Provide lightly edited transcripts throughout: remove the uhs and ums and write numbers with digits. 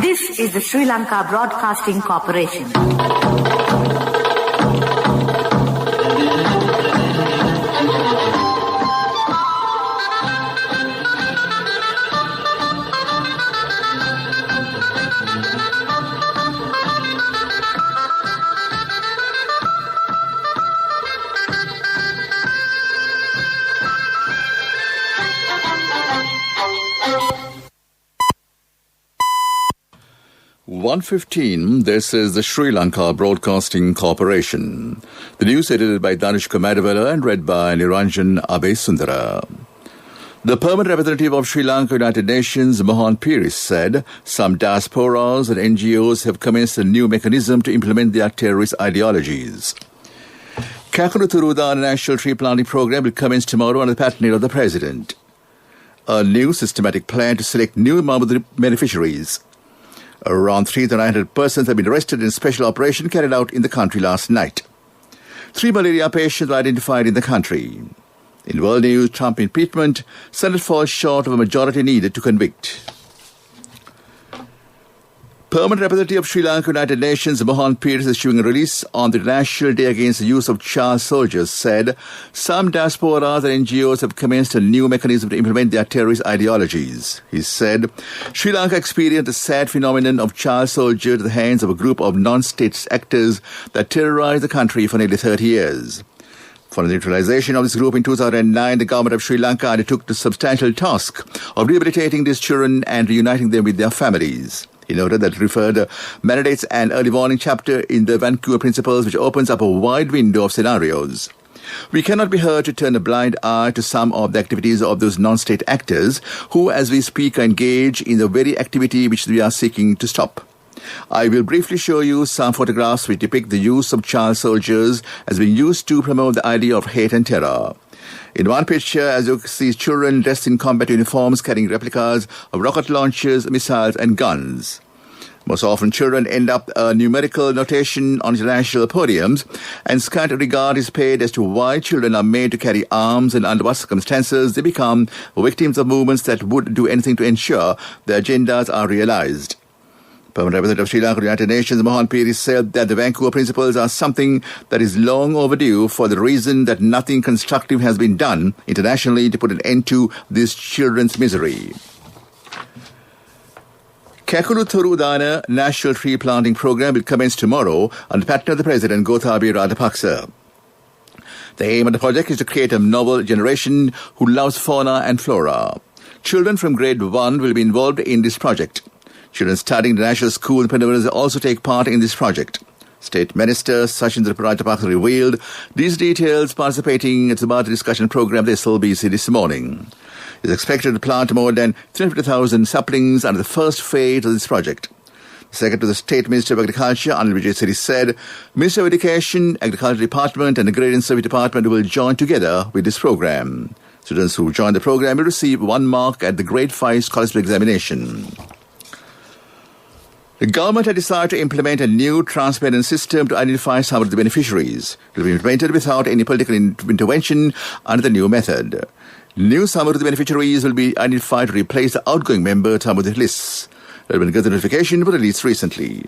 This is the Sri Lanka Broadcasting Corporation. This is the Sri Lanka Broadcasting Corporation. The news edited by Danish Kamadavela and read by Niranjan Abesundara. The permanent representative of Sri Lanka United Nations, Mohan Piris, said some diasporas and NGOs have commenced a new mechanism to implement their terrorist ideologies. Kakuluturu National Tree Planting Program will commence tomorrow under the patronage of the President. A new systematic plan to select new Mahmud beneficiaries. Around 3,900 persons have been arrested in a special operation carried out in the country last night. 3 malaria patients were identified in the country. In world news, Trump impeachment, Senate falls short of a majority needed to convict. Permanent representative of Sri Lanka United Nations, Mohan Piris, issuing a release on the National Day Against the Use of Child Soldiers, said some diasporas and NGOs have commenced a new mechanism to implement their terrorist ideologies. He said Sri Lanka experienced a sad phenomenon of child soldiers at the hands of a group of non-state actors that terrorized the country for nearly 30 years. For the neutralization of this group in 2009, the government of Sri Lanka undertook the substantial task of rehabilitating these children and reuniting them with their families. He noted that it referred mandates an early warning chapter in the Vancouver Principles, which opens up a wide window of scenarios. We cannot be heard to turn a blind eye to some of the activities of those non-state actors who, as we speak, are engaged in the very activity which we are seeking to stop. I will briefly show you some photographs which depict the use of child soldiers as being used to promote the idea of hate and terror. In one picture, as you see, children dressed in combat uniforms carrying replicas of rocket launchers, missiles and guns. Most often, children end up a numerical notation on international podiums, and scant regard is paid as to why children are made to carry arms and under what circumstances they become victims of movements that would do anything to ensure their agendas are realized. Permanent representative of Sri Lanka United Nations, Mohan Piris, said that the Vancouver Principles are something that is long overdue for the reason that nothing constructive has been done internationally to put an end to this children's misery. Kakuluturu National Tree Planting Program will commence tomorrow under the patronage of the President Gotabaya Rajapaksa. The aim of the project is to create a novel generation who loves fauna and flora. Children from grade 1 will be involved in this project. Children studying the National School in Penavers also take part in this project. State Minister Sachindra Rajapaksa revealed these details participating at the Bharati discussion program at the SLBC this morning. He is expected to plant more than 350,000 saplings under the first phase of this project. The Secretary to the State Minister of Agriculture, Anil Vijay Siri, said Minister of Education, Agriculture Department and Agrarian Service Department will join together with this program. Students who join the program will receive 1 mark at the Grade 5 scholarship examination. The government had decided to implement a new transparent system to identify some of the beneficiaries. It will be implemented without any political intervention under the new method. New Samurthi beneficiaries will be identified to replace the outgoing member Samurthi lists. Relevant Gazette notification was released recently.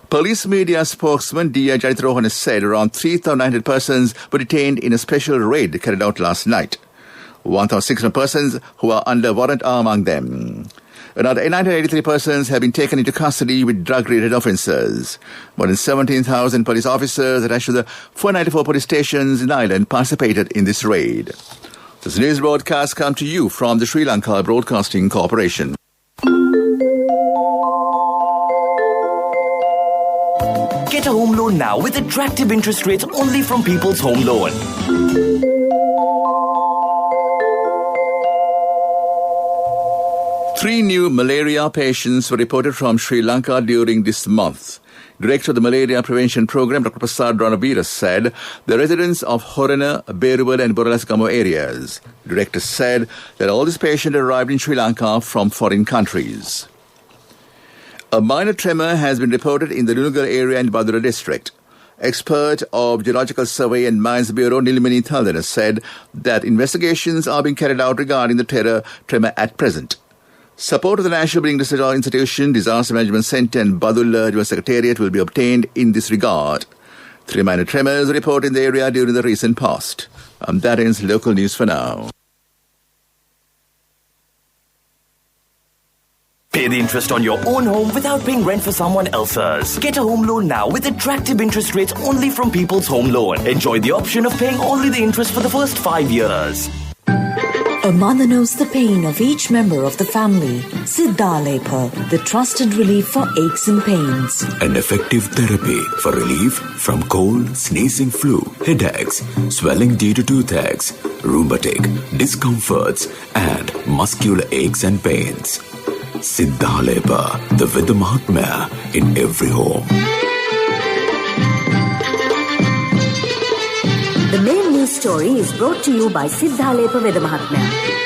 Police media spokesman D.I. Janit Rohan has said around 3,900 persons were detained in a special raid carried out last night. 1,600 persons who are under warrant are among them. Another 983 persons have been taken into custody with drug-related offences. More than 17,000 police officers attached to the 494 police stations in Ireland participated in this raid. This news broadcast comes to you from the Sri Lanka Broadcasting Corporation. Get a home loan now with attractive interest rates only from People's Home Loan. 3 new malaria patients were reported from Sri Lanka during this month. Director of the Malaria Prevention Program, Dr. Prasad Ranavira, said the residents of Horana, Beruwala and Boralasgamo areas. The director said that all these patients arrived in Sri Lanka from foreign countries. A minor tremor has been reported in the Lunagal area in Badura district. Expert of Geological Survey and Mines Bureau, Nilmani Thaldana, said that investigations are being carried out regarding the tremor at present. Support of the National Building Research Institution, Disaster Management Centre and Badulla River Secretariat will be obtained in this regard. 3 minor tremors reported in the area during the recent past. That ends local news for now. Pay the interest on your own home without paying rent for someone else's. Get a home loan now with attractive interest rates only from People's Home Loan. Enjoy the option of paying only the interest for the first 5 years. A mother knows the pain of each member of the family. Siddhalepa, the trusted relief for aches and pains. An effective therapy for relief from cold, sneezing, flu, headaches, swelling due to toothaches, rheumatic, discomforts, and muscular aches and pains. Siddhalepa, the Vidya Mahatmya in every home. The main news story is brought to you by Siddhalepa Vidya Mahatmya.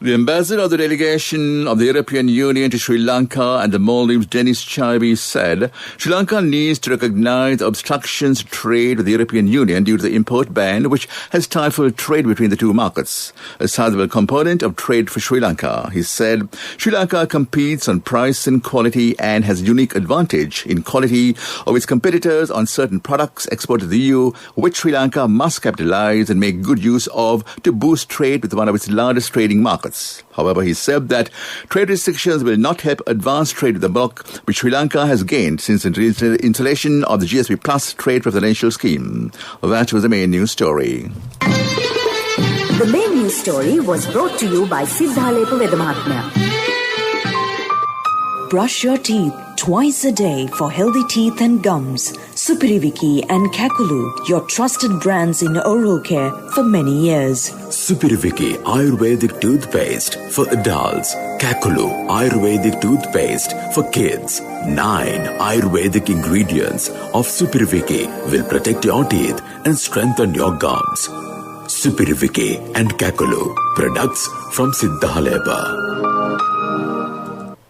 The ambassador of the delegation of the European Union to Sri Lanka and the Maldives, Dennis Chaibi, said Sri Lanka needs to recognize obstructions to trade with the European Union due to the import ban, which has stifled trade between the two markets, a sizable component of trade for Sri Lanka. He said Sri Lanka competes on price and quality and has a unique advantage in quality of its competitors on certain products exported to the EU, which Sri Lanka must capitalize and make good use of to boost trade with one of its largest trading markets. However, he said that trade restrictions will not help advance trade with the bloc, which Sri Lanka has gained since the installation of the GSP Plus trade preferential scheme. That was the main news story. The main news story was brought to you by Siddhalepa Vidya Mahatmya. Brush your teeth twice a day for healthy teeth and gums. Supiriviki and Kakulu, your trusted brands in oral care for many years. Supiriviki Ayurvedic toothpaste for adults. Kakulu Ayurvedic toothpaste for kids. 9 Ayurvedic ingredients of Supiriviki will protect your teeth and strengthen your gums. Supiriviki and Kakulu, products from Siddhalepa.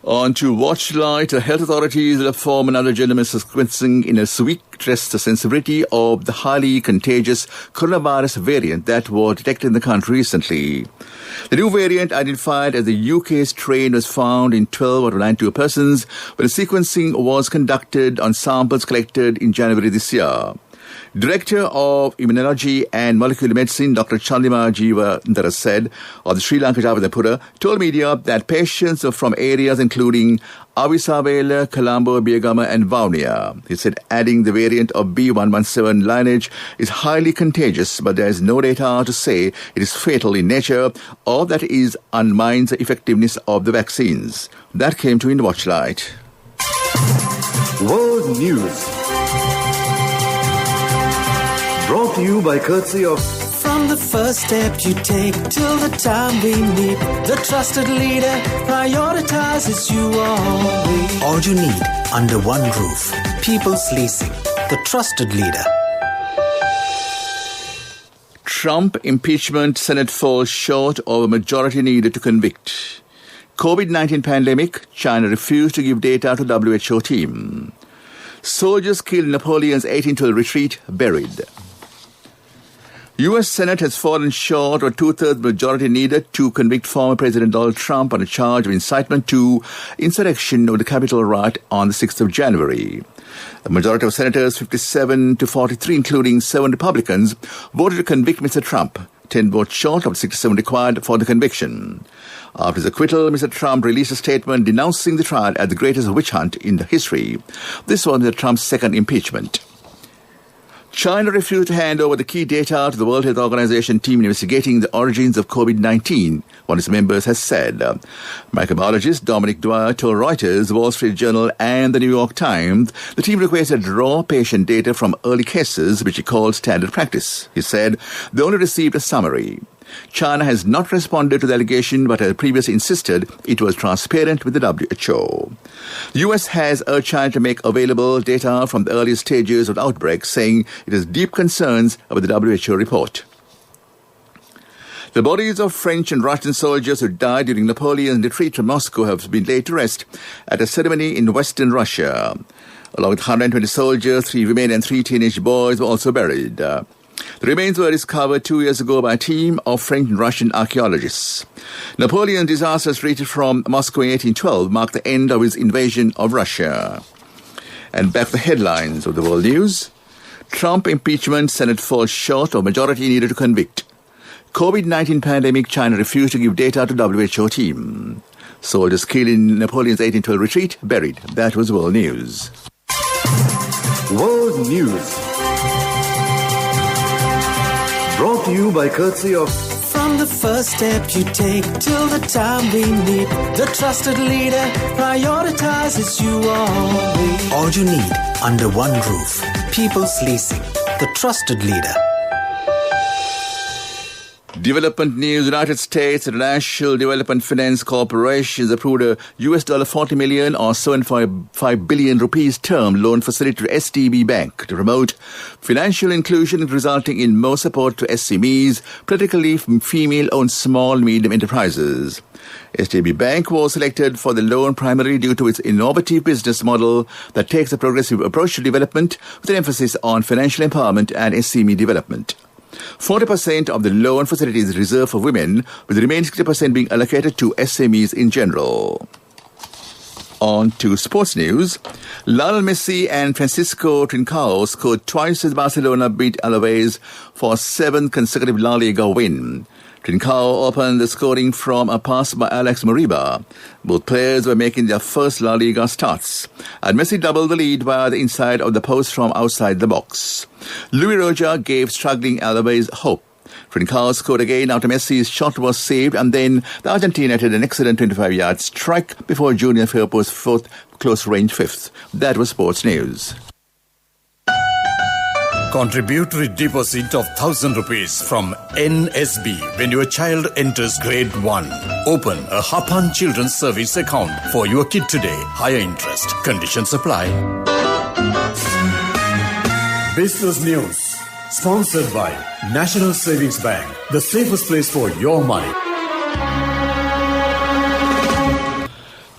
On to Watchlight, the health authorities will inform another gentleman sequencing in a week to test the sensitivity of the highly contagious coronavirus variant that was detected in the country recently. The new variant, identified as the UK strain, was found in 12 out of 92 persons, when the sequencing was conducted on samples collected in January this year. Director of Immunology and Molecular Medicine, Dr. Chandima Jeevandara said of the Sri Lanka Javadapura, told media that patients are from areas including Avisavela, Colombo, Biagama and Vaunia. He said adding the variant of B117 lineage is highly contagious, but there is no data to say it is fatal in nature or that it undermines the effectiveness of the vaccines. That came to in Watchlight. World News. Brought to you by courtesy of... From the first step you take till the time we meet, the trusted leader prioritizes you always. All you need under one roof. People's Leasing, the trusted leader. Trump impeachment, Senate falls short of a majority needed to convict. COVID-19 pandemic, China refused to give data to WHO team. Soldiers killed Napoleon's 1812 retreat, buried. U.S. Senate has fallen short of a two-thirds majority needed to convict former President Donald Trump on a charge of incitement to insurrection of the Capitol riot on the 6th of January. The majority of senators, 57 to 43, including 7 Republicans, voted to convict Mr. Trump, 10 votes short of the 67 required for the conviction. After his acquittal, Mr. Trump released a statement denouncing the trial as the greatest witch hunt in the history. This was Mr. Trump's second impeachment. China refused to hand over the key data to the World Health Organization team investigating the origins of COVID-19, one of its members has said. Microbiologist Dominic Dwyer told Reuters, Wall Street Journal and the New York Times the team requested raw patient data from early cases, which he called standard practice. He said they only received a summary. China has not responded to the allegation but had previously insisted it was transparent with the WHO. The US has urged China to make available data from the earliest stages of the outbreak, saying it has deep concerns about the WHO report. The bodies of French and Russian soldiers who died during Napoleon's retreat from Moscow have been laid to rest at a ceremony in western Russia. Along with 120 soldiers, 3 women and 3 teenage boys were also buried. The remains were discovered 2 years ago by a team of French and Russian archaeologists. Napoleon's disastrous retreat from Moscow in 1812 marked the end of his invasion of Russia. And back to the headlines of the world news. Trump impeachment, Senate falls short of majority needed to convict. COVID-19 pandemic, China refused to give data to WHO team. Soldiers killed in Napoleon's 1812 retreat, buried. That was world news. World News. Brought to you by courtesy of From the first step you take till the time we meet, the trusted leader prioritizes you always. All you need under one roof. People's Leasing, the trusted leader. Development news. United States International Development Finance Corporation has approved a $40 million or 7.5 billion rupees term loan facility to STB Bank to promote financial inclusion, resulting in more support to SMEs, particularly from female-owned small and medium enterprises. STB Bank was selected for the loan primarily due to its innovative business model that takes a progressive approach to development with an emphasis on financial empowerment and SME development. 40% of the loan facility is reserved for women, with the remaining 60% being allocated to SMEs in general. On to sports news. Lionel Messi and Francisco Trincao scored twice as Barcelona beat Alaves for a 7th consecutive La Liga win. Trincao opened the scoring from a pass by Alex Moriba. Both players were making their first La Liga starts, and Messi doubled the lead via the inside of the post from outside the box. Luis Roja gave struggling Alaves hope. Trincao scored again after Messi's shot was saved, and then the Argentine had an excellent 25-yard strike before Junior Firpo's fourth close-range fifth. That was sports news. Contributory deposit of 1,000 rupees from NSB when your child enters grade 1. Open a Hapan Children's Service account for your kid today. Higher interest. Conditions apply. Business News. Sponsored by National Savings Bank. The safest place for your money.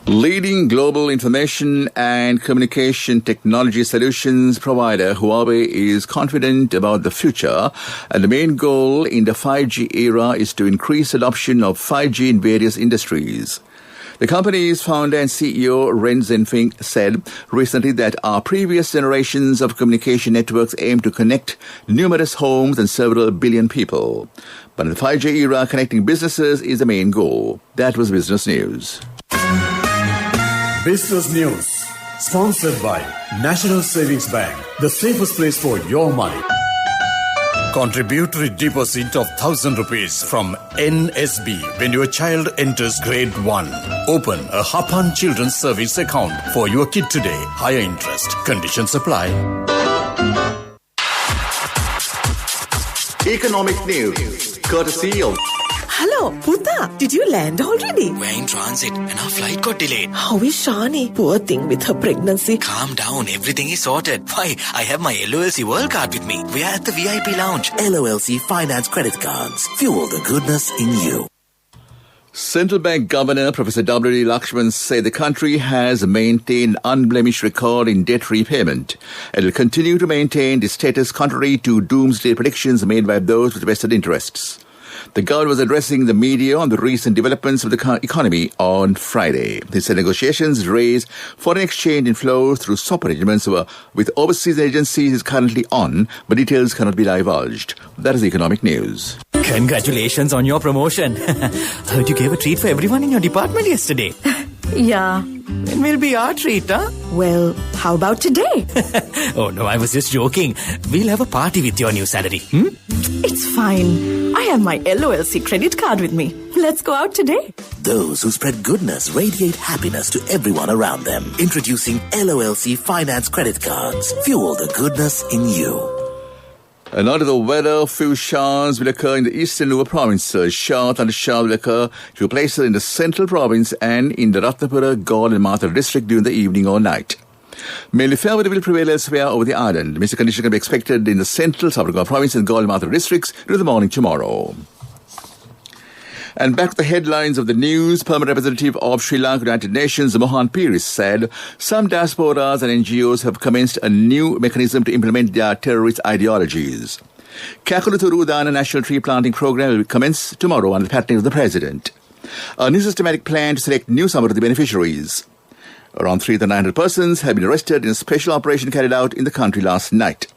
Leading global information and communication technology solutions provider Huawei is confident about the future, and the main goal in the 5G era is to increase adoption of 5G in various industries. The company's founder and CEO Ren Zhengfeng said recently that our previous generations of communication networks aim to connect numerous homes and several billion people. But in the 5G era, connecting businesses is the main goal. That was Business News. Business News. Sponsored by National Savings Bank. The safest place for your money. Contributory deposit of 1,000 rupees from NSB when your child enters grade 1. Open a Hapan Children's Service account for your kid today. Higher interest. Conditions apply. Economic news, courtesy of... Hello, Puta. Did you land already? We're in transit and our flight got delayed. How is Shani? Poor thing with her pregnancy. Calm down, everything is sorted. Why, I have my LOLC World Card with me. We are at the VIP lounge. LOLC Finance Credit Cards. Fuel the goodness in you. Central Bank Governor Professor W.D. Lakshman said the country has maintained unblemished record in debt repayment and will continue to maintain this status contrary to doomsday predictions made by those with vested interests. The government was addressing the media on the recent developments of the economy on Friday. He said negotiations raise foreign exchange inflows through swap arrangements with overseas agencies is currently on, but details cannot be divulged. That is economic news. Congratulations on your promotion. Heard you gave a treat for everyone in your department yesterday. Yeah. When will be our treat, huh? Well, how about today? Oh no, I was just joking. We'll have a party with your new salary. It's fine. I have my LOLC credit card with me. Let's go out today. Those who spread goodness radiate happiness to everyone around them. Introducing LOLC Finance Credit Cards. Fuel the goodness in you. And under the weather, few showers will occur in the eastern Nuva provinces. Shower and shower will occur to places in the central province and in the Ratnapura, Gaul and Mathura district during the evening or night. Mainly fair weather will prevail elsewhere over the island. Misty conditions can be expected in the central Sabah province and Gaul and Mathura districts during the morning tomorrow. And back to the headlines of the news. Permanent representative of Sri Lanka United Nations, Mohan Piris, said some diasporas and NGOs have commenced a new mechanism to implement their terrorist ideologies. Kakulu Turudana National Tree Planting Program will commence tomorrow under the patronage of the President. A new systematic plan to select new Samruddhi beneficiaries. Around 3,900 persons have been arrested in a special operation carried out in the country last night.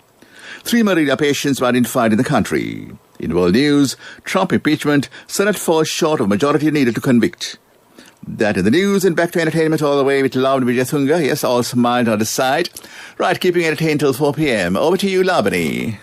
3 malaria patients were identified in the country. In world news, Trump impeachment, Senate falls short of majority needed to convict. That in the news, and back to entertainment all the way with Lavani Vijayathunga. Yes, all smiled on the side. Right, keeping entertained till 4 p.m. Over to you, Lavani.